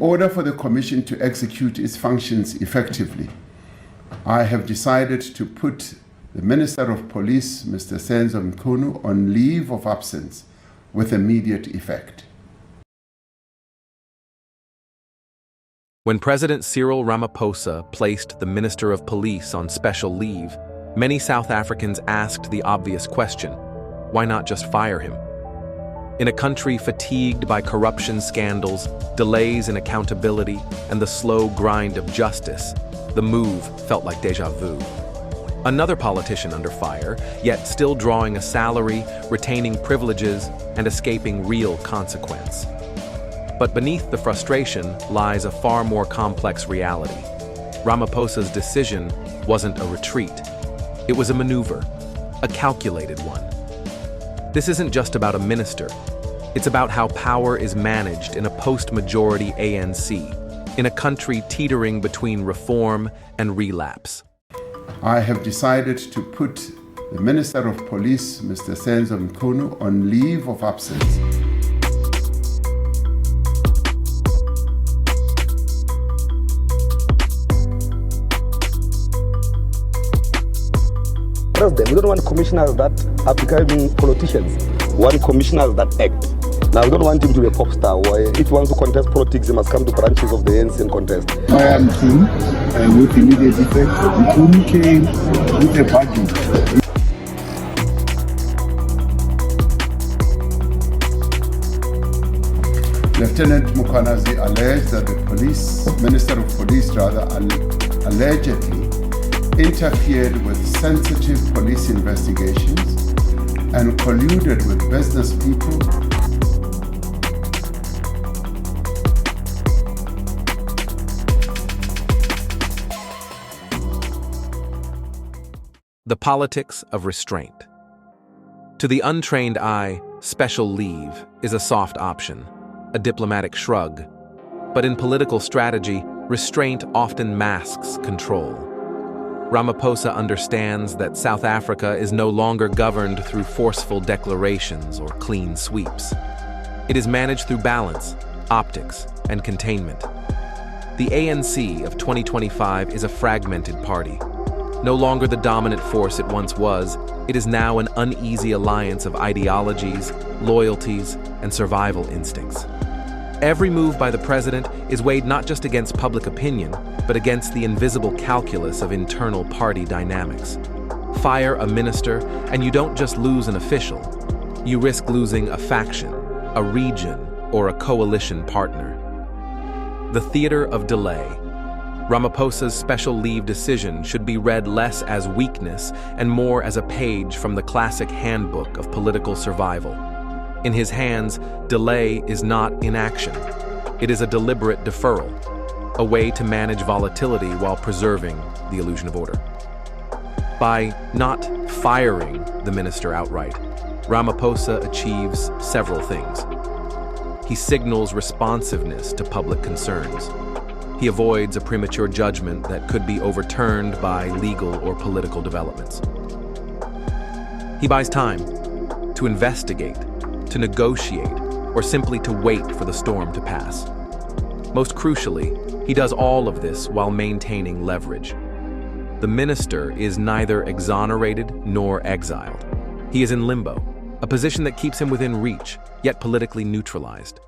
order for the Commission to execute its functions effectively, I have decided to put the Minister of Police, Mr. Mchunu, on leave of absence with immediate effect. When President Cyril Ramaphosa placed the Minister of Police on special leave, many South Africans asked the obvious question: why not just fire him? In a country fatigued by corruption scandals, delays in accountability, and the slow grind of justice, the move felt like déjà vu. Another politician under fire, yet still drawing a salary, retaining privileges, and escaping real consequence. But beneath the frustration lies a far more complex reality. Ramaphosa's decision wasn't a retreat. It was a maneuver, a calculated one. This isn't just about a minister. It's about how power is managed in a post-majority ANC, in a country teetering between reform and relapse. I have decided to put the Minister of Police, Mr. Mkhwanazi, on leave of absence. We don't want commissioners that are becoming politicians. We want commissioners that act. Now, we don't want him to be a pop star. If he wants to contest politics, he must come to branches of the ANC and contest. I am Mchunu, with immediate effect. Mchunu came with a budget. Lieutenant Mkhwanazi alleged that the Minister of Police allegedly interfered with sensitive police investigations and colluded with business people. The politics of restraint. To the untrained eye, special leave is a soft option, a diplomatic shrug. But in political strategy, restraint often masks control. Ramaphosa understands that South Africa is no longer governed through forceful declarations or clean sweeps. It is managed through balance, optics, and containment. The ANC of 2025 is a fragmented party. No longer the dominant force it once was, it is now an uneasy alliance of ideologies, loyalties, and survival instincts. Every move by the president is weighed not just against public opinion, but against the invisible calculus of internal party dynamics. Fire a minister, and you don't just lose an official. You risk losing a faction, a region, or a coalition partner. The theater of delay. Ramaphosa's special leave decision should be read less as weakness and more as a page from the classic handbook of political survival. In his hands, delay is not inaction. It is a deliberate deferral, a way to manage volatility while preserving the illusion of order. By not firing the minister outright, Ramaphosa achieves several things. He signals responsiveness to public concerns. He avoids a premature judgment that could be overturned by legal or political developments. He buys time to investigate, to negotiate, or simply to wait for the storm to pass. Most crucially, he does all of this while maintaining leverage. The minister is neither exonerated nor exiled. He is in limbo, a position that keeps him within reach, yet politically neutralized.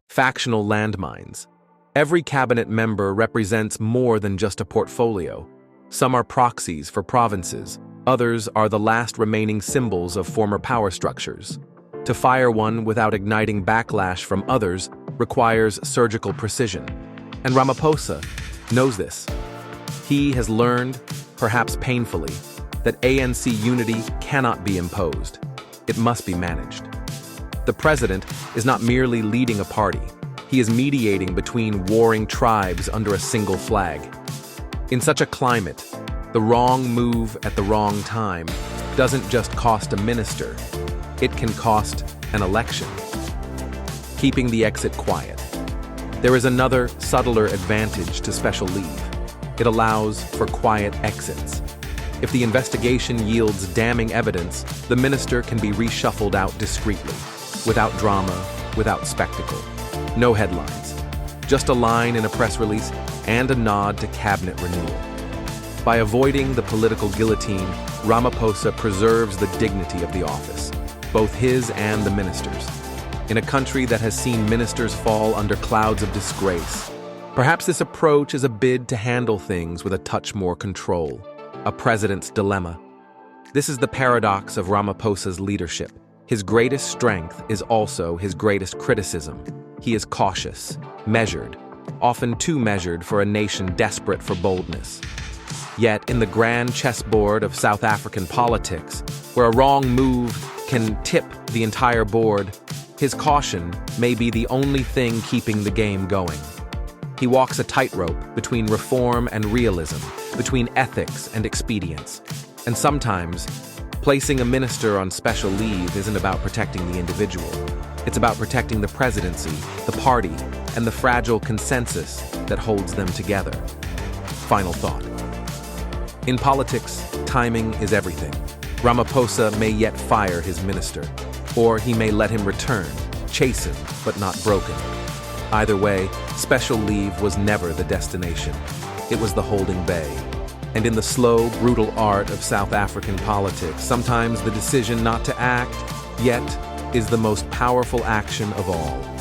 Factional landmines. Every cabinet member represents more than just a portfolio. Some are proxies for provinces. Others are the last remaining symbols of former power structures. To fire one without igniting backlash from others requires surgical precision. And Ramaphosa knows this. He has learned, perhaps painfully, that ANC unity cannot be imposed. It must be managed. The president is not merely leading a party. He is mediating between warring tribes under a single flag. In such a climate, the wrong move at the wrong time doesn't just cost a minister, it can cost an election. Keeping the exit quiet. There is another, subtler advantage to special leave. It allows for quiet exits. If the investigation yields damning evidence, the minister can be reshuffled out discreetly, without drama, without spectacle. No headlines, just a line in a press release and a nod to cabinet renewal. By avoiding the political guillotine, Ramaphosa preserves the dignity of the office, both his and the ministers. In a country that has seen ministers fall under clouds of disgrace, perhaps this approach is a bid to handle things with a touch more control, a president's dilemma. This is the paradox of Ramaphosa's leadership. His greatest strength is also his greatest criticism. He is cautious, measured, often too measured for a nation desperate for boldness. Yet, in the grand chessboard of South African politics, where a wrong move can tip the entire board, his caution may be the only thing keeping the game going. He walks a tightrope between reform and realism, between ethics and expedience. And sometimes, placing a minister on special leave isn't about protecting the individual. It's about protecting the presidency, the party, and the fragile consensus that holds them together. Final thought. In politics, timing is everything. Ramaphosa may yet fire his minister, or he may let him return, chastened but not broken. Either way, special leave was never the destination. It was the holding bay. And in the slow, brutal art of South African politics, sometimes the decision not to act, yet, is the most powerful action of all.